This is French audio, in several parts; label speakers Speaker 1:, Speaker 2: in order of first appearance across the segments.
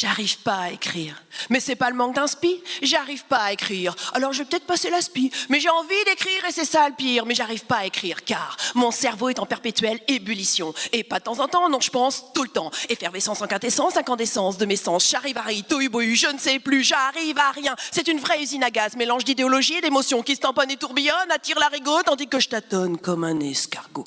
Speaker 1: J'arrive pas à écrire. Mais c'est pas le manque d'inspi, j'arrive pas à écrire. Alors je vais peut-être passer l'aspi, mais j'ai envie d'écrire et c'est ça le pire. Mais j'arrive pas à écrire car mon cerveau est en perpétuelle ébullition. Et pas de temps en temps, non, je pense tout le temps. Effervescence, incandescence, incandescence de mes sens. Charivari, tohu-bohu, je ne sais plus, j'arrive à rien. C'est une vraie usine à gaz, mélange d'idéologie et d'émotions qui se tamponnent et tourbillonnent, attire l'arigot tandis que je tâtonne comme un escargot.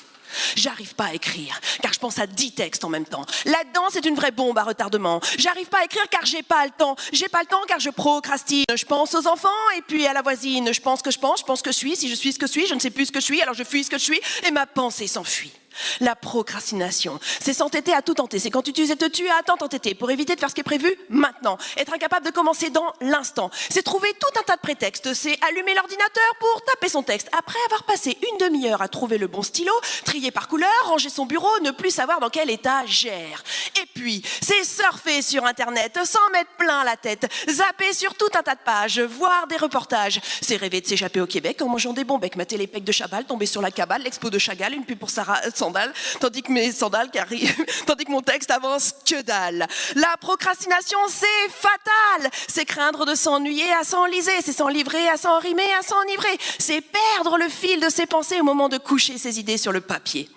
Speaker 1: J'arrive pas à écrire, car je pense à 10 textes en même temps. Là-dedans, c'est une vraie bombe à retardement. J'arrive pas à écrire car j'ai pas le temps. J'ai pas le temps car je procrastine. Je pense aux enfants et puis à la voisine. Je pense que je pense que je suis. Si je suis ce que je suis, je ne sais plus ce que je suis, alors je fuis ce que je suis et ma pensée s'enfuit. La procrastination, c'est s'entêter à tout tenter. C'est quand tu t'uses et te tues à tant t'entêter pour éviter de faire ce qui est prévu maintenant. Être incapable de commencer dans l'instant. C'est trouver tout un tas de prétextes. C'est allumer l'ordinateur pour taper son texte. Après avoir passé une demi-heure à trouver le bon stylo, trier par couleur, ranger son bureau, ne plus savoir dans quel état gère. Et puis, c'est surfer sur Internet, s'en mettre plein la tête, zapper sur tout un tas de pages, voir des reportages. C'est rêver de s'échapper au Québec en mangeant des bonbecs, mater les pecs de Chabal, tomber sur la cabale, l'expo de Chagall, une pub pour Sarah sandales, tandis que mes sandales qui arrivent, tandis que mon texte avance que dalle. La procrastination, c'est fatal. C'est craindre de s'ennuyer à s'enliser, c'est s'enlivrer à s'enrimer, à s'enivrer. C'est perdre le fil de ses pensées au moment de coucher ses idées sur le papier.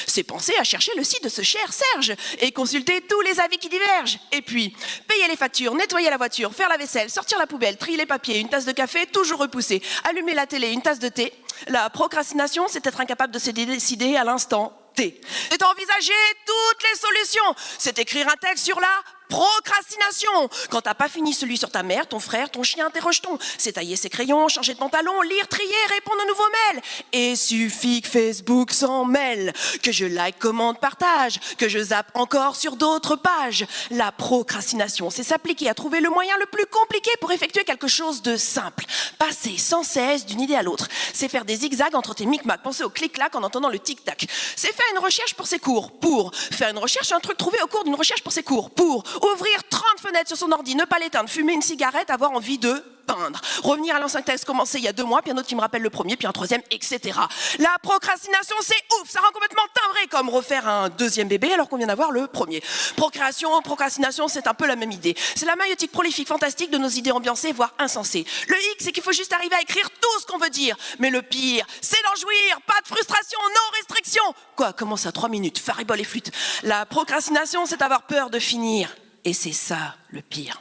Speaker 1: C'est penser à chercher le site de ce cher Serge et consulter tous les avis qui divergent. Et puis, payer les factures, nettoyer la voiture, faire la vaisselle, sortir la poubelle, trier les papiers, une tasse de café, toujours repoussée, allumer la télé, une tasse de thé. La procrastination, c'est être incapable de se décider à l'instant T. C'est envisager toutes les solutions. C'est écrire un texte sur la procrastination. Quand t'as pas fini celui sur ta mère, ton frère, ton chien, tes rejetons. C'est tailler ses crayons, changer de pantalon, lire, trier, répondre aux nouveaux mails. Et suffit que Facebook s'en mêle, que je like, commente, partage, que je zappe encore sur d'autres pages. La procrastination, c'est s'appliquer à trouver le moyen le plus compliqué pour effectuer quelque chose de simple. Passer sans cesse d'une idée à l'autre. C'est faire des zigzags entre tes micmacs, penser au clic-clac en entendant le tic-tac. C'est faire une recherche pour ses cours, pour faire une recherche sur un truc trouvé au cours d'une recherche pour ses cours, pour ouvrir 30 fenêtres sur son ordi, ne pas l'éteindre, fumer une cigarette, avoir envie de peindre. Revenir à l'ancien texte commencé il y a 2 mois, puis un autre qui me rappelle le premier, puis un troisième, etc. La procrastination, c'est ouf, ça rend complètement timbré comme refaire un deuxième bébé alors qu'on vient d'avoir le premier. Procrastination, c'est un peu la même idée. C'est la maïotique prolifique fantastique de nos idées ambiancées, voire insensées. Le hic, c'est qu'il faut juste arriver à écrire tout ce qu'on veut dire. Mais le pire, c'est d'en jouir, pas de frustration, non restriction. Quoi, commence à 3 minutes, faribole et flûte. La procrastination, c'est avoir peur de finir. Et c'est ça le pire.